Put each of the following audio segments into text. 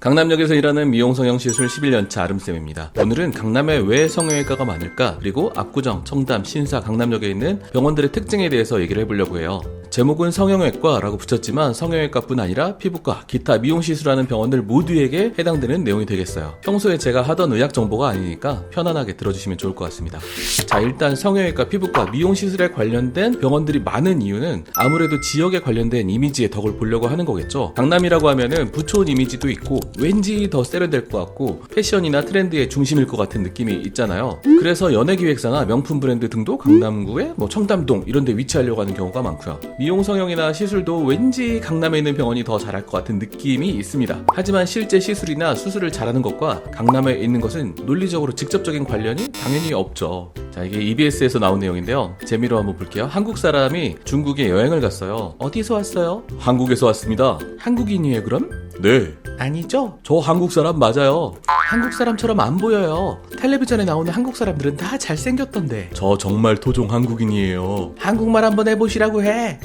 강남역에서 일하는 미용성형시술 11년차 아름쌤입니다. 오늘은 강남에 왜 성형외과가 많을까, 그리고 압구정, 청담, 신사, 강남역에 있는 병원들의 특징에 대해서 얘기를 해보려고 해요. 제목은 성형외과라고 붙였지만 성형외과뿐 아니라 피부과, 기타 미용시술하는 병원들 모두에게 해당되는 내용이 되겠어요. 평소에 제가 하던 의학 정보가 아니니까 편안하게 들어주시면 좋을 것 같습니다. 자, 일단 성형외과, 피부과, 미용시술에 관련된 병원들이 많은 이유는 아무래도 지역에 관련된 이미지의 덕을 보려고 하는 거겠죠. 강남이라고 하면은 부촌 이미지도 있고 왠지 더 세련될 것 같고 패션이나 트렌드의 중심일 것 같은 느낌이 있잖아요. 그래서 연예기획사나 명품 브랜드 등도 강남구에 청담동 이런 데 위치하려고 하는 경우가 많고요. 미용 성형이나 시술도 왠지 강남에 있는 병원이 더 잘할 것 같은 느낌이 있습니다. 하지만 실제 시술이나 수술을 잘하는 것과 강남에 있는 것은 논리적으로 직접적인 관련이 당연히 없죠. 자, 이게 EBS에서 나온 내용인데요. 재미로 한번 볼게요. 한국 사람이 중국에 여행을 갔어요. 어디서 왔어요? 한국에서 왔습니다. 한국인이에요, 그럼? 네. 아니죠? 저 한국 사람 맞아요. 한국 사람처럼 안 보여요. 텔레비전에 나오는 한국 사람들은 다 잘생겼던데. 저 정말 토종 한국인이에요. 한국말 한번 해보시라고 해.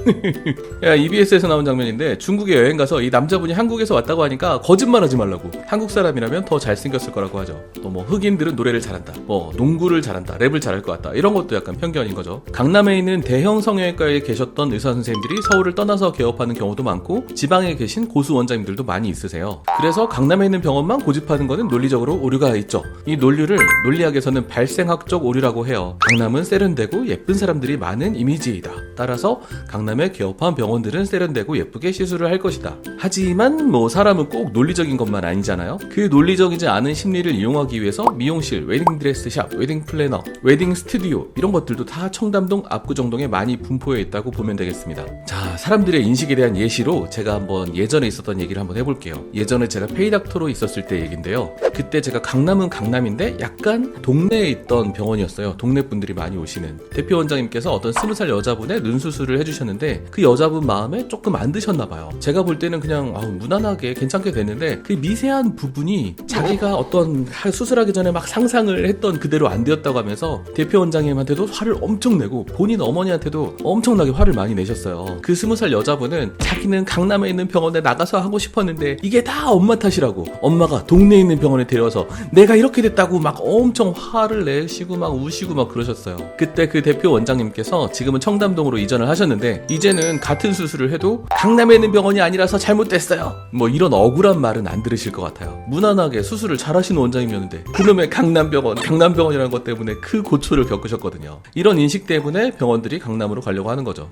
야, EBS에서 나온 장면인데 중국에 여행 가서 이 남자분이 한국에서 왔다고 하니까 거짓말하지 말라고. 한국 사람이라면 더 잘생겼을 거라고 하죠. 또 뭐 흑인들은 노래를 잘한다, 뭐 농구를 잘한다, 랩을 잘할 것 같다, 이런 것도 약간 편견인 거죠. 강남에 있는 대형 성형외과에 계셨던 의사 선생님들이 서울을 떠나서 개업하는 경우도 많고 지방에 계신 고수 원장님들도 많이 있으세요. 그래서 강남에 있는 병원만 고집하는 거는 논리적으로 오류가 있죠. 이 논리를 논리학에서는 발생학적 오류라고 해요. 강남은 세련되고 예쁜 사람들이 많은 이미지이다. 따라서 강남에 개업한 병원들은 세련되고 예쁘게 시술을 할 것이다. 하지만 뭐 사람은 꼭 논리적인 것만 아니잖아요. 그 논리적이지 않은 심리를 이용하기 위해서 미용실, 웨딩드레스샵, 웨딩 플래너, 웨딩 스튜디오 이런 것들도 다 청담동, 압구정동에 많이 분포해 있다고 보면 되겠습니다. 자, 사람들의 인식에 대한 예시로 제가 한번 예전에 있었던 얘기를 한번 해볼게요. 예전에 제가 페이닥터로 있었을 때 얘기인데요. 그때 제가 강남은 강남인데 약간 동네에 있던 병원이었어요. 동네 분들이 많이 오시는. 대표 원장님께서 어떤 20살 여자분의 눈 수술을 해주셨는데 그 여자분 마음에 조금 안 드셨나 봐요. 제가 볼 때는 그냥 무난하게 괜찮게 됐는데 그 미세한 부분이 자기가 어떤 수술하기 전에 막 상상을 했던 그대로 안 되었다고 하면서 대표 원장님한테도 화를 엄청 내고 본인 어머니한테도 엄청나게 화를 많이 내셨어요. 그 20살 여자분은 자기는 강남에 있는 병원에 나가서 하고 싶었는데 이게 다 엄마 탓이라고, 엄마가 동네에 있는 병원에 데려와서 내가 이렇게 됐다고 막 엄청 화를 내시고 막 우시고 막 그러셨어요. 그때 그 대표 원장님께서 지금은 청담동으로 이전을 하셨는데 이제는 같은 수술을 해도 강남에 있는 병원이 아니라서 잘못됐어요, 뭐 이런 억울한 말은 안 들으실 것 같아요. 무난하게 수술을 잘하시는 원장님이었는데 그놈의 강남병원이라는 것 때문에 그 고초를 겪으셨거든요. 이런 인식 때문에 병원들이 강남으로 가려고 하는 거죠.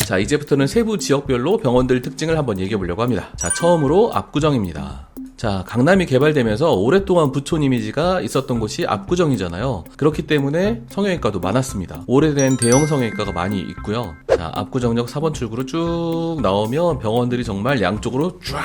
자, 이제부터는 세부 지역별로 병원들 특징을 한번 얘기해 보려고 합니다. 자, 처음으로 압구정입니다. 자, 강남이 개발되면서 오랫동안 부촌 이미지가 있었던 곳이 압구정이잖아요. 그렇기 때문에 성형외과도 많았습니다. 오래된 대형 성형외과가 많이 있고요. 자, 압구정역 4번 출구로 쭉 나오면 병원들이 정말 양쪽으로 쫙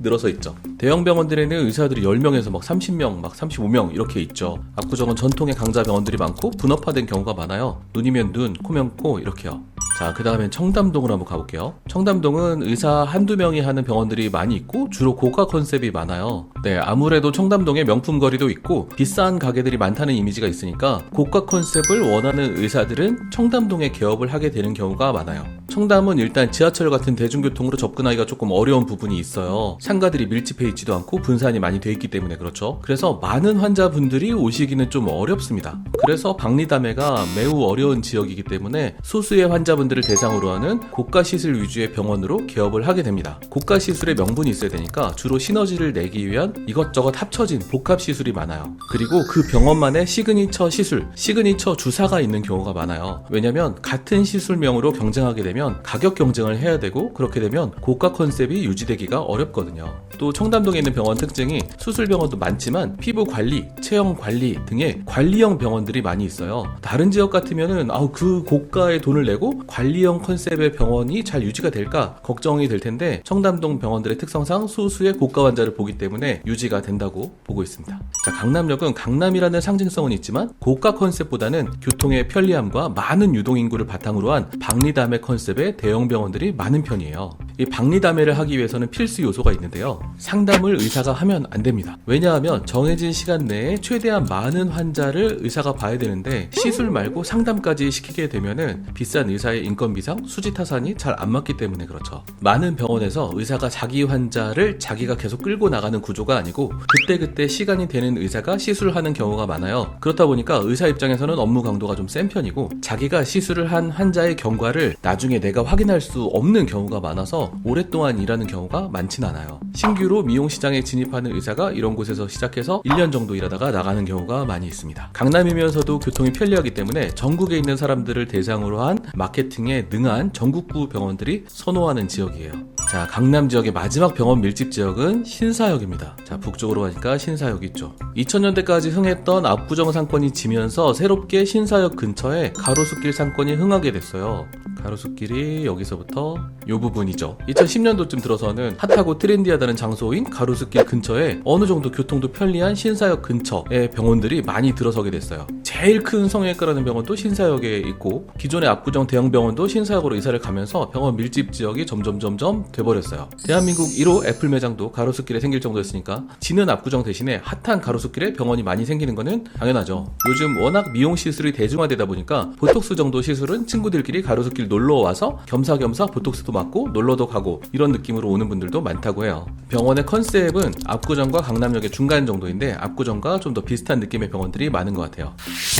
늘어서 있죠. 대형 병원들에는 의사들이 10명에서 막 30명, 막 35명 이렇게 있죠. 압구정은 전통의 강자 병원들이 많고 분업화된 경우가 많아요. 눈이면 눈, 코면 코 이렇게요. 자, 그 다음엔 청담동으로 한번 가볼게요. 청담동은 의사 한두 명이 하는 병원들이 많이 있고 주로 고가 컨셉이 많아요. 네, 아무래도 청담동에 명품 거리도 있고 비싼 가게들이 많다는 이미지가 있으니까 고가 컨셉을 원하는 의사들은 청담동에 개업을 하게 되는 경우가 많아요. 청담은 일단 지하철 같은 대중교통으로 접근하기가 조금 어려운 부분이 있어요. 상가들이 밀집해 있지도 않고 분산이 많이 돼 있기 때문에 그렇죠. 그래서 많은 환자분들이 오시기는 좀 어렵습니다. 그래서 박리담회가 매우 어려운 지역이기 때문에 소수의 환자분들을 대상으로 하는 고가 시술 위주의 병원으로 개업을 하게 됩니다. 고가 시술의 명분이 있어야 되니까 주로 시너지를 내기 위한 이것저것 합쳐진 복합 시술이 많아요. 그리고 그 병원만의 시그니처 시술, 시그니처 주사가 있는 경우가 많아요. 왜냐면 같은 시술명으로 경쟁하게 되면 가격 경쟁을 해야 되고 그렇게 되면 고가 컨셉이 유지되기가 어렵거든요. 또 청담동에 있는 병원 특징이 수술병원도 많지만 피부 관리, 체형 관리 등의 관리형 병원들이 많이 있어요. 다른 지역 같으면은 그 고가의 돈을 내고 관리형 컨셉의 병원이 잘 유지가 될까 걱정이 될 텐데 청담동 병원들의 특성상 소수의 고가 환자를 보기 때문에 유지가 된다고 보고 있습니다. 자, 강남역은 강남이라는 상징성은 있지만 고가 컨셉보다는 교통의 편리함과 많은 유동인구를 바탕으로 한 박리담회 컨셉의 대형 병원들이 많은 편이에요. 이 박리담회를 하기 위해서는 필수 요소가 있는데요. 상담을 의사가 하면 안 됩니다. 왜냐하면 정해진 시간 내에 최대한 많은 환자를 의사가 봐야 되는데 시술 말고 상담까지 시키게 되면은 비싼 의사의 인건비상 수지타산이 잘 안 맞기 때문에 그렇죠. 많은 병원에서 의사가 자기 환자를 자기가 계속 끌고 나가는 구조가 아니고 그때그때 시간이 되는 의사가 시술하는 경우가 많아요. 그렇다 보니까 의사 입장에서는 업무 강도가 좀 센 편이고 자기가 시술을 한 환자의 경과를 나중에 내가 확인할 수 없는 경우가 많아서 오랫동안 일하는 경우가 많진 않아요. 신규로 미용 시장에 진입하는 의사가 이런 곳에서 시작해서 1년 정도 일하다가 나가는 경우가 많이 있습니다. 강남이면서도 교통이 편리하기 때문에 전국에 있는 사람들을 대상으로 한 마케팅에 능한 전국구 병원들이 선호하는 지역이에요. 자, 강남 지역의 마지막 병원 밀집 지역은 신사역입니다. 자, 북쪽으로 가니까 신사역 있죠. 2000년대까지 흥했던 압구정 상권이 지면서 새롭게 신사역 근처에 가로수길 상권이 흥하게 됐어요. 가로수길이 여기서부터 이 부분이죠. 2010년도쯤 들어서는 핫하고 트렌디하다는 장소인 가로수길 근처에 어느 정도 교통도 편리한 신사역 근처에 병원들이 많이 들어서게 됐어요. 제일 큰 성형외과라는 병원도 신사역에 있고 기존의 압구정 대형 병원도 신사역으로 이사를 가면서 병원 밀집 지역이 점점 돼버렸어요. 대한민국 1호 애플 매장도 가로수길에 생길 정도였으니까 지는 압구정 대신에 핫한 가로수길에 병원이 많이 생기는 거는 당연하죠. 요즘 워낙 미용 시술이 대중화되다 보니까 보톡스 정도 시술은 친구들끼리 가로수길 놀러와서 겸사겸사 보톡스도 맞고 놀러도 가고 이런 느낌으로 오는 분들도 많다고 해요. 병원의 컨셉은 압구정과 강남역의 중간 정도인데 압구정과 좀 더 비슷한 느낌의 병원들이 많은 것 같아요.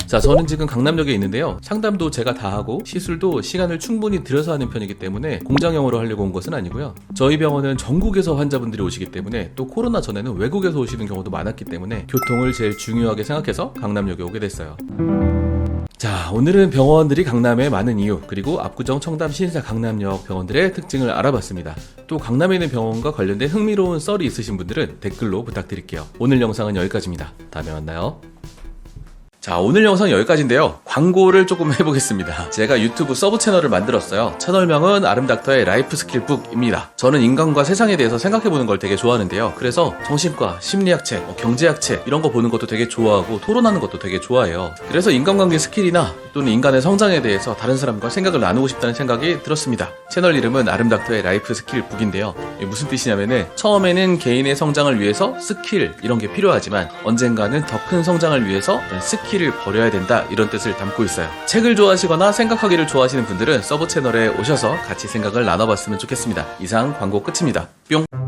자, 저는 지금 강남역에 있는데요. 상담도 제가 다 하고 시술도 시간을 충분히 들여서 하는 편이기 때문에 공장형으로 하려고 온 것은 아니고요. 저희 병원은 전국에서 환자분들이 오시기 때문에 또 코로나 전에는 외국에서 오시는 경우도 많았기 때문에 교통을 제일 중요하게 생각해서 강남역에 오게 됐어요. 자, 오늘은 병원들이 강남에 많은 이유, 그리고 압구정, 청담, 신사, 강남역 병원들의 특징을 알아봤습니다. 또 강남에 있는 병원과 관련된 흥미로운 썰이 있으신 분들은 댓글로 부탁드릴게요. 오늘 영상은 여기까지입니다. 다음에 만나요. 자, 오늘 영상 여기까지인데요. 광고를 조금 해보겠습니다. 제가 유튜브 서브 채널을 만들었어요. 채널명은 아름닥터의 라이프 스킬북입니다. 저는 인간과 세상에 대해서 생각해보는 걸 되게 좋아하는데요. 그래서 정신과, 심리학책, 경제학책 이런 거 보는 것도 되게 좋아하고 토론하는 것도 되게 좋아해요. 그래서 인간관계 스킬이나 또는 인간의 성장에 대해서 다른 사람과 생각을 나누고 싶다는 생각이 들었습니다. 채널 이름은 아름닥터의 라이프 스킬북인데요. 이게 무슨 뜻이냐면은 처음에는 개인의 성장을 위해서 스킬 이런 게 필요하지만 언젠가는 더 큰 성장을 위해서 스킬을 버려야 된다 이런 뜻을 담고 있어요. 책을 좋아하시거나 생각하기를 좋아하시는 분들은 서브 채널에 오셔서 같이 생각을 나눠봤으면 좋겠습니다. 이상 광고 끝입니다. 뿅.